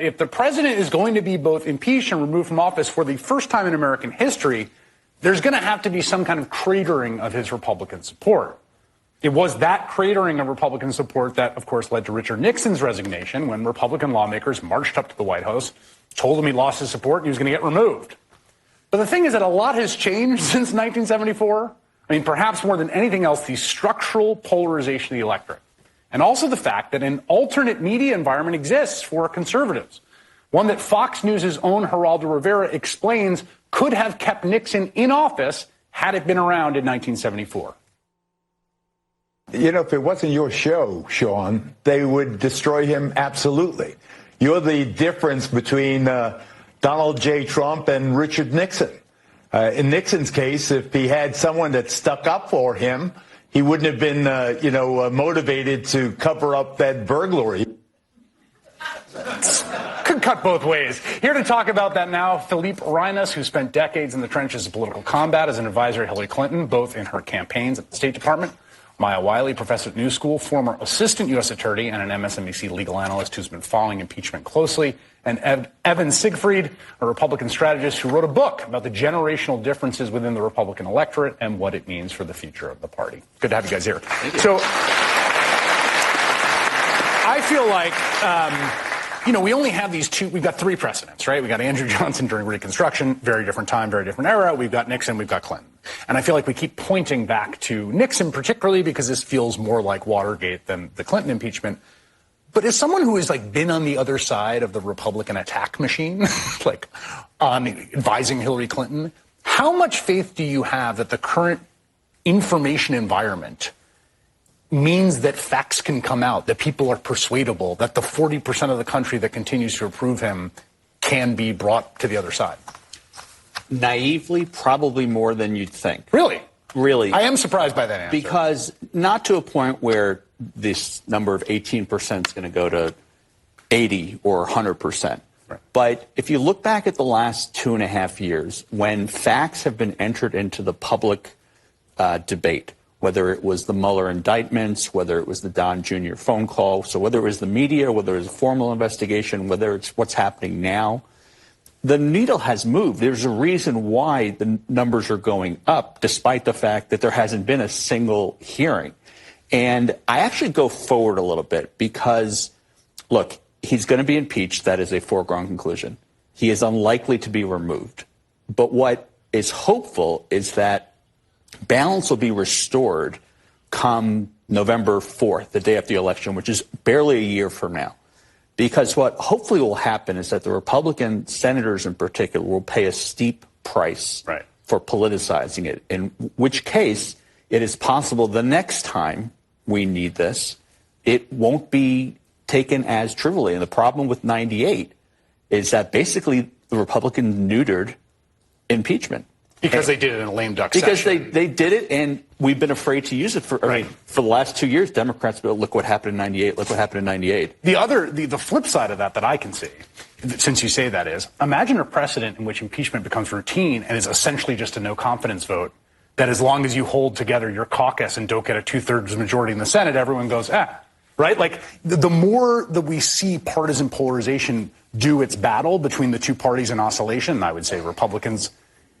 if the president is going to be both impeached and removed from office for the first time in American history, there's going to have to be some kind of cratering of his Republican support. It was that cratering of Republican support that, of course, led to Richard Nixon's resignation when Republican lawmakers marched up to the White House, told him he lost his support and he was going to get removed. But the thing is that a lot has changed since 1974. I mean, perhaps more than anything else, the structural polarization of the electorate. And also the fact that an alternate media environment exists for conservatives. One that Fox News' own Geraldo Rivera explains could have kept Nixon in office had it been around in 1974. You know, if it wasn't your show, Sean, they would destroy him absolutely. You're the difference between Donald J. Trump and Richard Nixon. In Nixon's case, if he had someone that stuck up for him, he wouldn't have been, motivated to cover up that burglary. Could cut both ways. Here to talk about that now, Philippe Reines, who spent decades in the trenches of political combat as an advisor to Hillary Clinton, both in her campaigns at the State Department. Maya Wiley, professor at New School, former assistant U.S. attorney and an MSNBC legal analyst who's been following impeachment closely, and Evan Siegfried, a Republican strategist who wrote a book about the generational differences within the Republican electorate and what it means for the future of the party. Good to have you guys here. Thank you. So I feel like, we only have these two. We've got three precedents, right? We got Andrew Johnson during Reconstruction, very different time, very different era. We've got Nixon, we've got Clinton. And I feel like we keep pointing back to Nixon, particularly because this feels more like Watergate than the Clinton impeachment. But as someone who has been on the other side of the Republican attack machine, on advising Hillary Clinton, how much faith do you have that the current information environment means that facts can come out, that people are persuadable, that the 40% of the country that continues to approve him can be brought to the other side? Naively, probably more than you'd think. Really? Really. I am surprised by that answer. Because not to a point where this number of 18% is going to go to 80 or 100%. Right. But if you look back at the last 2.5 years, when facts have been entered into the public debate, whether it was the Mueller indictments, whether it was the Don Jr. phone call, so whether it was the media, whether it was a formal investigation, whether it's what's happening now, the needle has moved. There's a reason why the numbers are going up, despite the fact that there hasn't been a single hearing. And I actually go forward a little bit because, look, he's going to be impeached. That is a foregone conclusion. He is unlikely to be removed. But what is hopeful is that balance will be restored come November 4th, the day after the election, which is barely a year from now. Because what hopefully will happen is that the Republican senators in particular will pay a steep price for politicizing it, in which case it is possible the next time we need this, it won't be taken as trivially. And the problem with 98 is that basically the Republicans neutered impeachment. Because they did it in a lame duck because session. They did it, and we've been afraid to use it for the last 2 years. Democrats go, look what happened in 98, look what happened in 98. The flip side of that I can see, since you say that is, imagine a precedent in which impeachment becomes routine and is essentially just a no confidence vote, that as long as you hold together your caucus and don't get a 2/3 majority in the Senate, everyone goes, right? Like, the more that we see partisan polarization do its battle between the two parties in oscillation, and I would say Republicans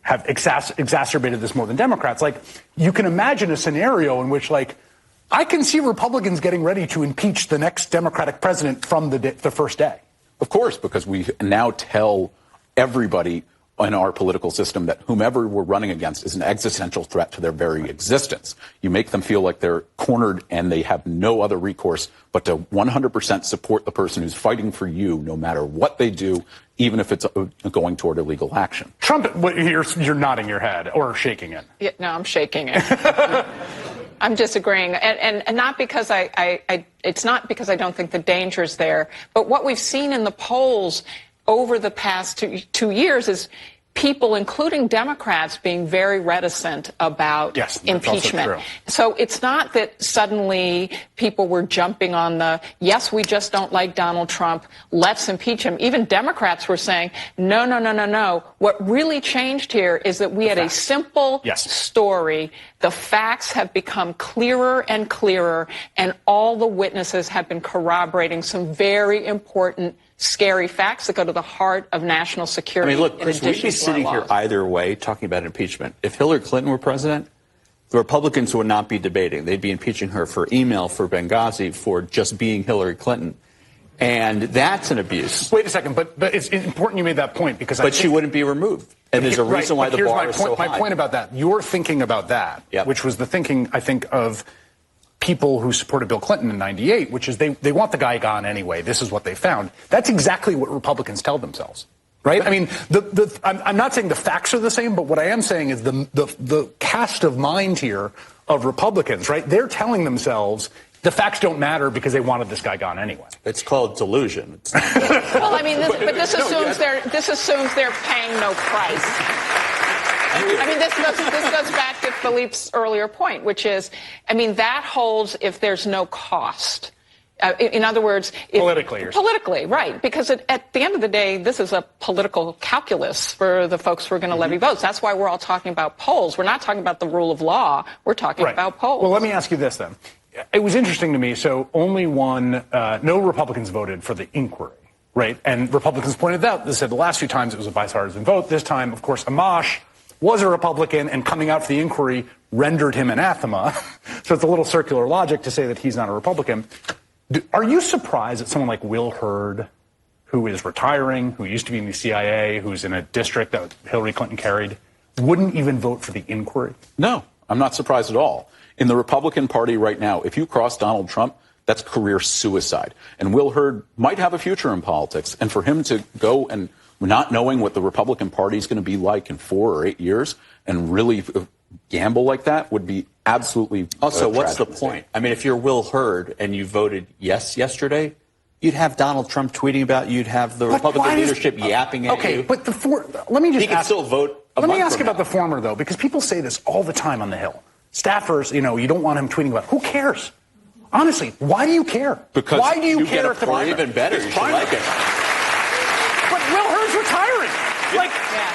have exacerbated this more than Democrats. You can imagine a scenario in which, I can see Republicans getting ready to impeach the next Democratic president from the first day. Of course, because we now tell everybody in our political system that whomever we're running against is an existential threat to their very existence. You make them feel like they're cornered and they have no other recourse but to 100% support the person who's fighting for you no matter what they do, even if it's going toward illegal action. Trump, you're nodding your head or shaking it. Yeah, no, I'm shaking it. I'm disagreeing, and not because it's not because I don't think the danger's there, but what we've seen in the polls over the past two years is people, including Democrats, being very reticent about impeachment. So it's not that suddenly people were jumping on yes, we just don't like Donald Trump, let's impeach him. Even Democrats were saying, no. What really changed here is that we had a simple story. The facts have become clearer and clearer, and all the witnesses have been corroborating some very important scary facts that go to the heart of national security. I mean, look, in Chris, we'd addition be to our sitting here laws. either way talking about impeachment. If Hillary Clinton were president, the Republicans would not be debating. They'd be impeaching her for email, for Benghazi, for just being Hillary Clinton. And that's an abuse. Wait a second, but it's important you made that point because But she wouldn't be removed. And there's a reason why the bar is so high. My point about that, you're thinking about that, which was the thinking, I think, of people who supported Bill Clinton in '98, which is they want the guy gone anyway. This is what they found. That's exactly what Republicans tell themselves, right? I mean, I'm not saying the facts are the same, but what I am saying is the cast of mind here of Republicans, right? They're telling themselves the facts don't matter because they wanted this guy gone anyway. It's called delusion. It's not Well, I mean, this assumes they're paying no price. I mean, this goes back to Philippe's earlier point, which is, I mean, that holds if there's no cost. In other words, politically, right? Because at the end of the day, this is a political calculus for the folks who are going to levy votes. That's why we're all talking about polls. We're not talking about the rule of law. We're talking about polls. Well, let me ask you this then. It was interesting to me. So only no Republicans voted for the inquiry, right? And Republicans pointed out, they said the last few times it was a bipartisan vote. This time, of course, Amash was a Republican, and coming out for the inquiry rendered him anathema. So it's a little circular logic to say that he's not a Republican. Are you surprised that someone like Will Hurd, who is retiring, who used to be in the CIA, who's in a district that Hillary Clinton carried, wouldn't even vote for the inquiry? No, I'm not surprised at all. In the Republican Party right now, if you cross Donald Trump, that's career suicide. And Will Hurd might have a future in politics. And for him to go and not knowing what the Republican Party is going to be like in 4 or 8 years and really gamble like that would be absolutely Also, what's the point? I mean, if you're Will Hurd and you voted yes yesterday, you'd have Donald Trump tweeting about you. You'd have the Republican leadership yapping at you. Okay, but let me just he can still vote a Let me month ask from about now. the former, though, because people say this all the time on the Hill. Staffers, you don't want him tweeting about. Who cares? Honestly, why do you care? Because why do you care get a if the primary. Even better, you should like it. But Will Hurd's retiring.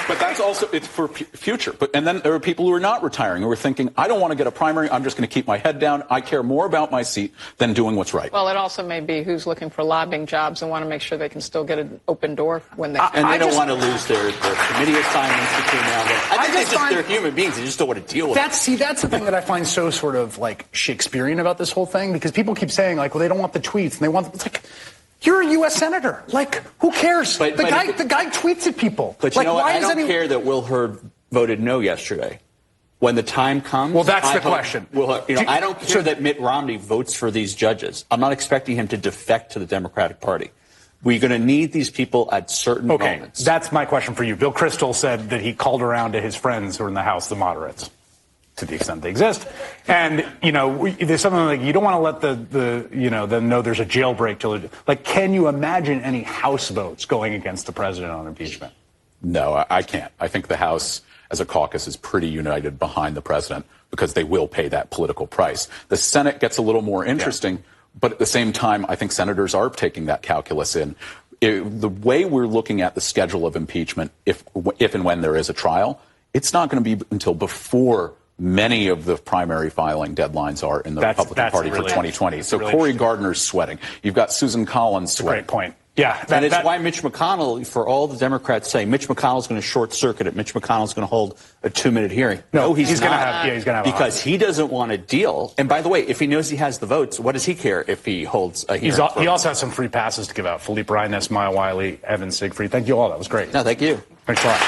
But that's also, it's for future. And then there are people who are not retiring, who are thinking, I don't want to get a primary, I'm just going to keep my head down. I care more about my seat than doing what's right. Well, it also may be who's looking for lobbying jobs and want to make sure they can still get an open door when they And they don't want to lose their committee assignments between now and then. I think they're human beings. They just don't want to deal with it. That's the thing that I find so sort of like Shakespearean about this whole thing, because people keep saying, like, well, they don't want the tweets, and they want it's like, you're a U.S. senator. Like, who cares? The guy tweets at people. But you know what? I don't care that Will Hurd voted no yesterday. When the time comes, well, that's the question. I don't care that Mitt Romney votes for these judges. I'm not expecting him to defect to the Democratic Party. We're going to need these people at certain moments. That's my question for you. Bill Kristol said that he called around to his friends who are in the House, the moderates, to the extent they exist. And, there's something like you don't want to let them know there's a jailbreak. Like, can you imagine any House votes going against the president on impeachment? No, I can't. I think the House as a caucus is pretty united behind the president because they will pay that political price. The Senate gets a little more interesting, but at the same time, I think senators are taking that calculus in. The way we're looking at the schedule of impeachment, if and when there is a trial, it's not going to be until before many of the primary filing deadlines are in the Republican Party for 2020. So really Cory Gardner's sweating. You've got Susan Collins sweating. Great point. Yeah. And it's why Mitch McConnell, for all the Democrats saying Mitch McConnell's going to short circuit it, Mitch McConnell's going to hold a 2-minute hearing. No, he's not. He's going to have because he doesn't want to deal. And by the way, if he knows he has the votes, what does he care if he holds a hearing? He also has some free passes to give out. Philippe Reines, Maya Wiley, Evan Siegfried. Thank you all. That was great. No, thank you. Thanks a lot.